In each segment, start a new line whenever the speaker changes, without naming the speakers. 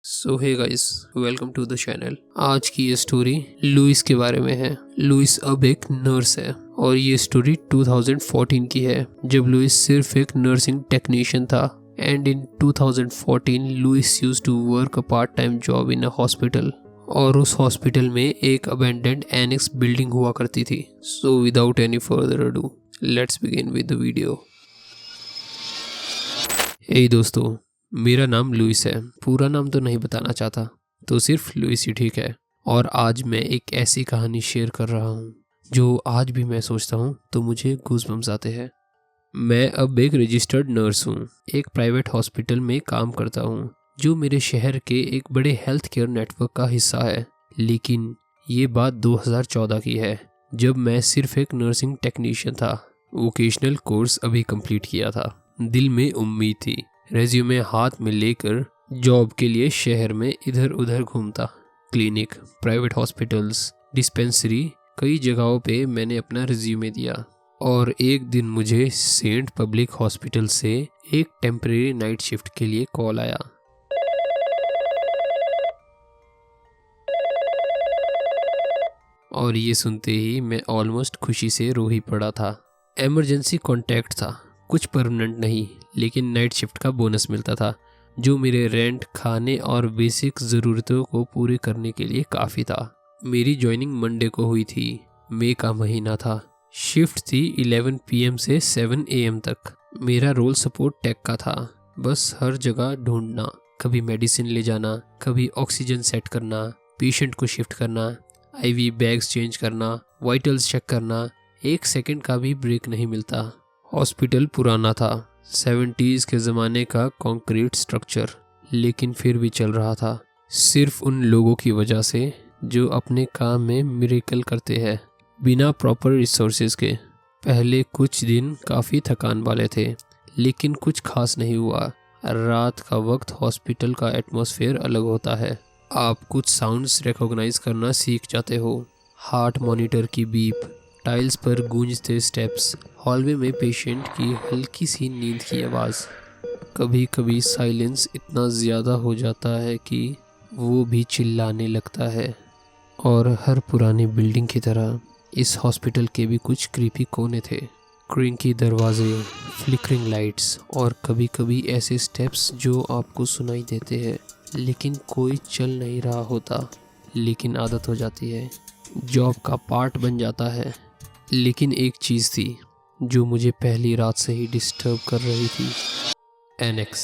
So hey guys, welcome to the channel. आज की ये स्टोरी लुइस के बारे में है। लुइस अब एक नर्स है और ये स्टोरी 2014 की है, जब लुइस सिर्फ एक नर्सिंग टेक्नीशियन था। And in 2014 Luis used to work a part time job in a hospital, और उस हॉस्पिटल में एक अबेंडेंड एनेक्स बिल्डिंग हुआ करती थी। So without any further ado, let's begin with the video. Hey दोस्तों, मेरा नाम लुइस है। पूरा नाम तो नहीं बताना चाहता, तो सिर्फ लुइस ही ठीक है। और आज मैं एक ऐसी कहानी शेयर कर रहा हूँ जो आज भी मैं सोचता हूँ तो मुझे गूज़बम्स आते हैं। मैं अब एक रजिस्टर्ड नर्स हूँ, एक प्राइवेट हॉस्पिटल में काम करता हूँ जो मेरे शहर के एक बड़े हेल्थ केयर नेटवर्क का हिस्सा है। लेकिन ये बात 2014 की है, जब मैं सिर्फ एक नर्सिंग टेक्नीशियन था। वोकेशनल कोर्स अभी कंप्लीट किया था। दिल में उम्मीद थी, रेज्यूमे हाथ में लेकर जॉब के लिए शहर में इधर उधर घूमता। क्लिनिक, प्राइवेट हॉस्पिटल्स, डिस्पेंसरी, कई जगहों पे मैंने अपना रिज्यूमे दिया। और एक दिन मुझे सेंट पब्लिक हॉस्पिटल से एक टेम्परेरी नाइट शिफ्ट के लिए कॉल आया। और ये सुनते ही मैं ऑलमोस्ट खुशी से रो ही पड़ा था। इमरजेंसी कॉन्टैक्ट था, कुछ परमानेंट नहीं, लेकिन नाइट शिफ्ट का बोनस मिलता था जो मेरे रेंट, खाने और बेसिक ज़रूरतों को पूरे करने के लिए काफ़ी था। मेरी ज्वाइनिंग मंडे को हुई थी। मई का महीना था। शिफ्ट थी 11 PM से 7 AM तक। मेरा रोल सपोर्ट टेक का था। बस हर जगह ढूंढना, कभी मेडिसिन ले जाना, कभी ऑक्सीजन सेट करना, पेशेंट को शिफ्ट करना, IV बैग्स चेंज करना, वाइटल्स चेक करना। एक सेकंड का भी ब्रेक नहीं मिलता। हॉस्पिटल पुराना था, 70s के ज़माने का कंक्रीट स्ट्रक्चर, लेकिन फिर भी चल रहा था, सिर्फ उन लोगों की वजह से जो अपने काम में मिरेकल करते हैं बिना प्रॉपर रिसोर्सेज के। पहले कुछ दिन काफ़ी थकान वाले थे, लेकिन कुछ खास नहीं हुआ। रात का वक्त हॉस्पिटल का एटमॉस्फेयर अलग होता है। आप कुछ साउंड्स रिकॉग्नाइज करना सीख जाते हो। हार्ट मॉनिटर की बीप, टाइल्स पर गूंजते स्टेप्स, हॉलवे में पेशेंट की हल्की सी नींद की आवाज़। कभी कभी साइलेंस इतना ज़्यादा हो जाता है कि वो भी चिल्लाने लगता है। और हर पुरानी बिल्डिंग की तरह इस हॉस्पिटल के भी कुछ क्रीपी कोने थे। क्रिंकी दरवाजे, फ्लिकरिंग लाइट्स और कभी कभी ऐसे स्टेप्स जो आपको सुनाई देते हैं, लेकिन कोई चल नहीं रहा होता। लेकिन आदत हो जाती है, जॉब का पार्ट बन जाता है। लेकिन एक चीज़ थी जो मुझे पहली रात से ही डिस्टर्ब कर रही थी। एनेक्स।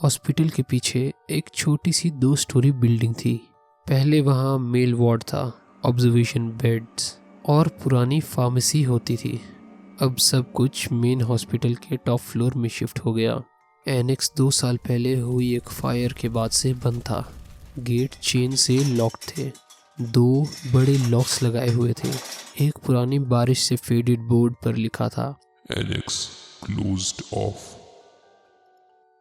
हॉस्पिटल के पीछे एक छोटी सी 2 स्टोरी बिल्डिंग थी। पहले वहाँ मेल वार्ड था, ऑब्जर्वेशन बेड्स और पुरानी फार्मेसी होती थी। अब सब कुछ मेन हॉस्पिटल के टॉप फ्लोर में शिफ्ट हो गया। एनेक्स 2 साल पहले हुई एक फायर के बाद से बंद था। गेट चेन से लॉक्ड थे। 2 बड़े लॉक्स लगाए हुए थे। एक पुरानी बारिश से फेडेड बोर्ड पर लिखा था
एनेक्स क्लोज्ड ऑफ।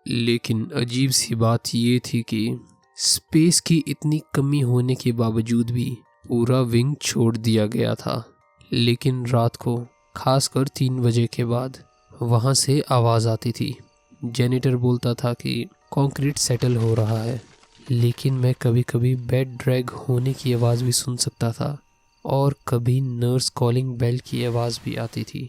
लेकिन अजीब सी बात ये थी कि स्पेस की इतनी कमी होने के बावजूद भी पूरा विंग छोड़ दिया गया था। लेकिन रात को, खासकर 3 बजे के बाद, वहाँ से आवाज़ आती थी। जेनिटर बोलता था कि कंक्रीट सेटल हो रहा है। लेकिन मैं कभी कभी बेड ड्रैग होने की आवाज़ भी सुन सकता था, और कभी नर्स कॉलिंग बेल की आवाज़ भी आती थी।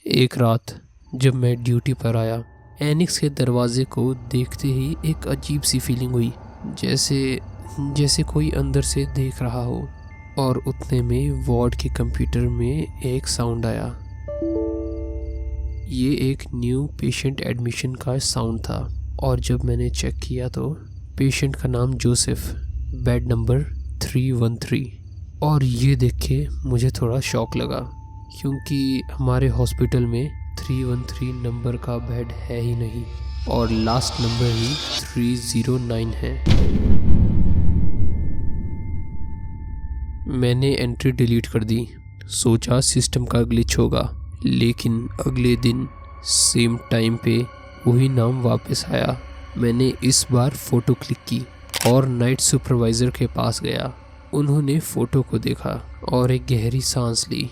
एक रात जब मैं ड्यूटी पर आया, एनेक्स के दरवाजे को देखते ही एक अजीब सी फीलिंग हुई, जैसे कोई अंदर से देख रहा हो। और उतने में वार्ड के कंप्यूटर में एक साउंड आया। ये एक न्यू पेशेंट एडमिशन का साउंड था। और जब मैंने चेक किया तो पेशेंट का नाम जोसेफ, बेड नंबर 313। और ये देख के मुझे थोड़ा शॉक लगा, क्योंकि हमारे हॉस्पिटल में 313 नंबर का बेड है ही नहीं, और लास्ट नंबर ही 309 है। मैंने एंट्री डिलीट कर दी, सोचा सिस्टम का ग्लिच होगा। लेकिन अगले दिन सेम टाइम पे वही नाम वापस आया। मैंने इस बार फ़ोटो क्लिक की और नाइट सुपरवाइज़र के पास गया। उन्होंने फोटो को देखा और एक गहरी सांस ली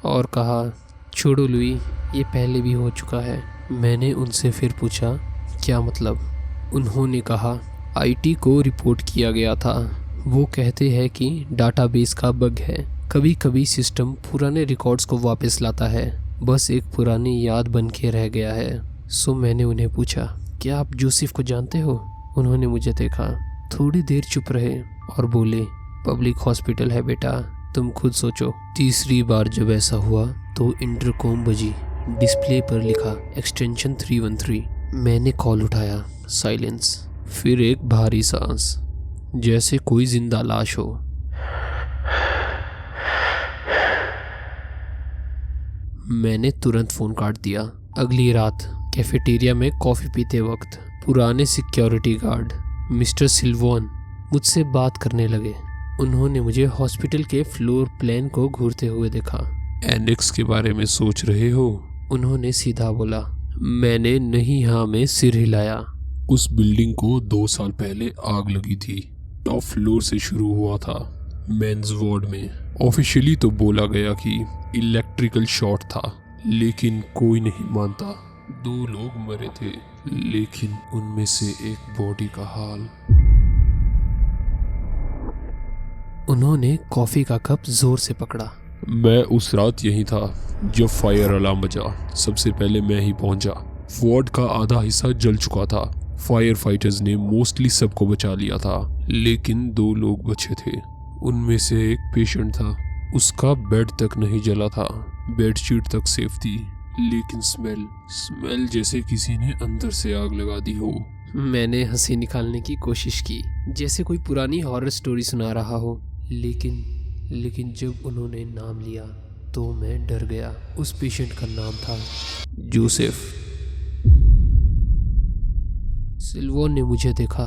और कहा, छोड़ो लुई, ये पहले भी हो चुका है। मैंने उनसे फिर पूछा, क्या मतलब? उन्होंने कहा, आईटी को रिपोर्ट किया गया था। वो कहते हैं कि डाटाबेस का बग है। कभी कभी सिस्टम पुराने रिकॉर्ड्स को वापस लाता है, बस एक पुरानी याद बन के रह गया है। सो मैंने उन्हें पूछा, क्या आप जोसेफ को जानते हो? उन्होंने मुझे देखा, थोड़ी देर चुप रहे और बोले, पब्लिक हॉस्पिटल है बेटा, तुम खुद सोचो। तीसरी बार जब ऐसा हुआ तो इंटरकॉम बजी। डिस्प्ले पर लिखा एक्सटेंशन 313। मैंने कॉल उठाया। साइलेंस। फिर एक भारी सांस, जैसे कोई जिंदा लाश हो। मैंने तुरंत फोन काट दिया। अगली रात कैफेटेरिया में कॉफी पीते वक्त पुराने सिक्योरिटी गार्ड मिस्टर सिल्वोन मुझसे बात करने लगे। उन्होंने मुझे हॉस्पिटल के फ्लोर प्लान को घूरते हुए देखा।
एनेक्स के बारे में सोच रहे हो?
उन्होंने सीधा बोला। मैंने नहीं हाँ में सिर हिलाया।
उस बिल्डिंग को 2 साल पहले आग लगी थी। टॉप फ्लोर से शुरू हुआ था, मेंस वार्ड में। ऑफिशियली तो बोला गया कि इलेक्ट्रिकल शॉर्ट था, लेकिन कोई नहीं मानता। 2 लोग मरे थे, लेकिन उनमें से एक बॉडी का हाल।
उन्होंने कॉफी का कप जोर से पकड़ा।
मैं उस रात यही था जब फायर अलार्म बजा। सबसे पहले मैं ही पहुंचा। वार्ड का आधा हिस्सा जल चुका था। फायर फाइटर्स ने मोस्टली सबको बचा लिया था, लेकिन 2 लोग बचे थे। उनमें से एक पेशेंट था। उसका बेड तक नहीं जला था, बेडशीट तक सेफ थी, लेकिन स्मेल जैसे किसी ने अंदर से आग लगा दी हो।
मैंने हंसी निकालने की कोशिश की, जैसे कोई पुरानी हॉरर स्टोरी सुना रहा हो, लेकिन जब उन्होंने नाम लिया तो मैं डर गया। उस पेशेंट का नाम था जोसेफ। सिल्वोन ने मुझे देखा,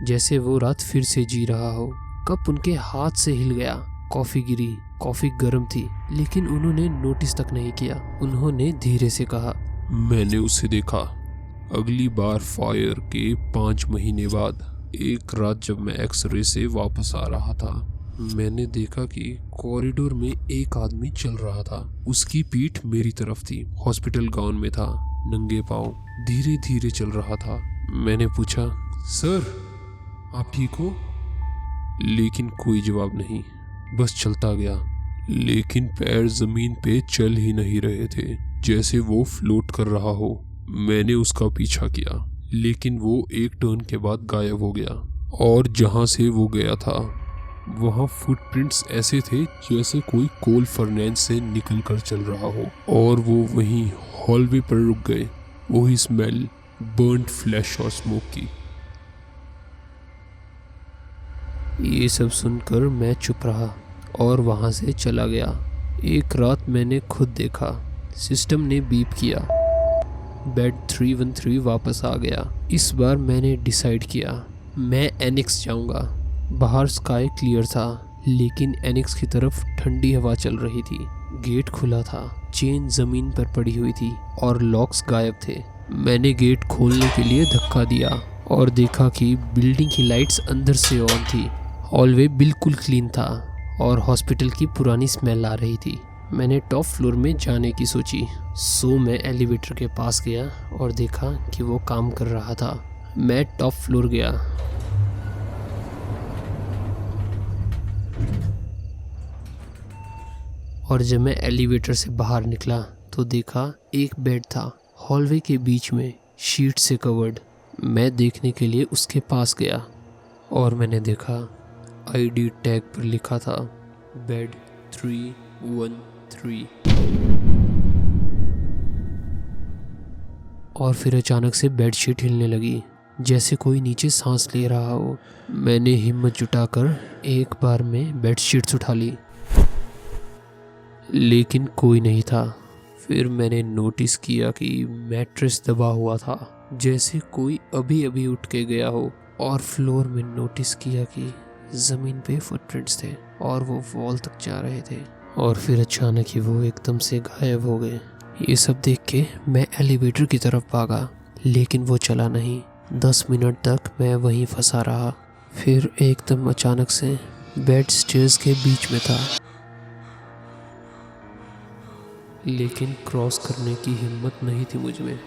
जैसे वो रात फिर से जी रहा हो। कप उनके हाथ से हिल गया, कॉफी गिरी। कॉफी गर्म थी, लेकिन उन्होंने नोटिस तक नहीं किया। उन्होंने धीरे से कहा,
मैंने उसे देखा अगली बार फायर के 5 महीने बाद। एक रात जब मैं एक्सरे से वापस आ रहा था, मैंने देखा कि कॉरिडोर में एक आदमी चल रहा था। उसकी पीठ मेरी तरफ थी। हॉस्पिटल गाउन में था, नंगे पांव, धीरे धीरे चल रहा था। मैंने पूछा, सर आप ठीक हो? लेकिन कोई जवाब नहीं, बस चलता गया। लेकिन पैर जमीन पे चल ही नहीं रहे थे, जैसे वो फ्लोट कर रहा हो। मैंने उसका पीछा किया, लेकिन वो एक टर्न के बाद गायब हो गया। और जहां से वो गया था वहां फुटप्रिंट्स ऐसे थे जैसे कोई कोल फर्नेस से निकल कर चल रहा हो। और वो वहीं हॉलवे पर रुक गए। वही स्मेल, बर्न्ड फ्लैश और स्मोक की।
ये सब सुनकर मैं चुप रहा और वहां से चला गया। एक रात मैंने खुद देखा, सिस्टम ने बीप किया, बेड 313 वापस आ गया। इस बार मैंने डिसाइड किया, मैं एनेक्स जाऊंगा। बाहर स्काई क्लियर था, लेकिन एनेक्स की तरफ ठंडी हवा चल रही थी। गेट खुला था, चेन जमीन पर पड़ी हुई थी और लॉक्स गायब थे। मैंने गेट खोलने के लिए धक्का दिया और देखा कि बिल्डिंग की लाइट्स अंदर से ऑन थी। हॉलवे बिल्कुल क्लीन था और हॉस्पिटल की पुरानी स्मेल आ रही थी। मैंने टॉप फ्लोर में जाने की सोची, सो मैं एलिवेटर के पास गया और देखा कि वो काम कर रहा था। मैं टॉप फ्लोर गया। और जब मैं एलिवेटर से बाहर निकला तो देखा एक बेड था, हॉलवे के बीच में, शीट से कवर्ड। मैं देखने के लिए उसके पास गया और मैंने देखा आईडी टैग पर लिखा था बेड 313। और फिर अचानक से बेडशीट हिलने लगी, जैसे कोई नीचे सांस ले रहा हो। मैंने हिम्मत जुटाकर एक बार में बेडशीट्स उठा ली, लेकिन कोई नहीं था। फिर मैंने नोटिस किया कि मैट्रेस दबा हुआ था, जैसे कोई अभी अभी उठ के गया हो। और फ्लोर में नोटिस किया कि ज़मीन पे फुटप्रिंट्स थे और वो वॉल तक जा रहे थे। और फिर अचानक ही वो एकदम से गायब हो गए। ये सब देख के मैं एलिवेटर की तरफ भागा, लेकिन वो चला नहीं। 10 मिनट तक मैं वहीं फंसा रहा। फिर एकदम अचानक से बेड स्टेयर्स के बीच में था, लेकिन क्रॉस करने की हिम्मत नहीं थी मुझ में।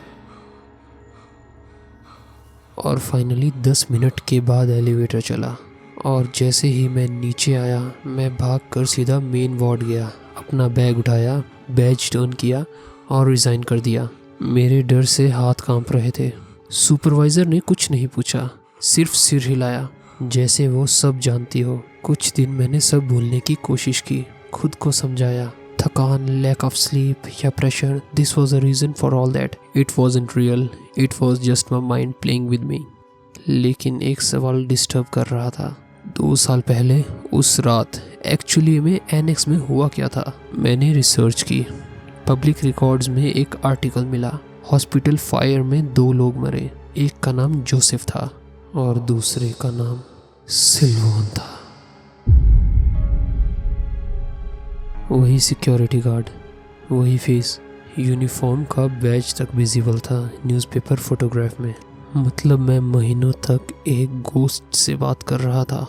और फाइनली 10 मिनट के बाद एलिवेटर चला और जैसे ही मैं नीचे आया मैं भागकर सीधा मेन वार्ड गया, अपना बैग उठाया, बैज टर्न किया और रिज़ाइन कर दिया। मेरे डर से हाथ कांप रहे थे। सुपरवाइज़र ने कुछ नहीं पूछा, सिर्फ सिर हिलाया जैसे वो सब जानती हो। कुछ दिन मैंने सब भूलने की कोशिश की, खुद को समझाया, थकान, लैक ऑफ स्लीप या pressure, this was a reason for all that. It wasn't real, it was just my mind playing with me. लेकिन एक सवाल डिस्टर्ब कर रहा था। 2 साल पहले उस रात एक्चुअली में एनेक्स में हुआ क्या था? मैंने रिसर्च की, पब्लिक रिकॉर्ड्स में एक आर्टिकल मिला। हॉस्पिटल फायर में 2 लोग मरे, एक का नाम जोसेफ था और दूसरे का नाम सिल्वान था। वही सिक्योरिटी गार्ड, वही फेस, यूनिफॉर्म का बैज तक विजिबल था न्यूज़पेपर फोटोग्राफ में। मतलब मैं महीनों तक एक गोस्ट से बात कर रहा था,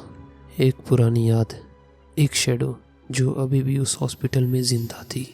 एक पुरानी याद, एक शैडो जो अभी भी उस हॉस्पिटल में जिंदा थी।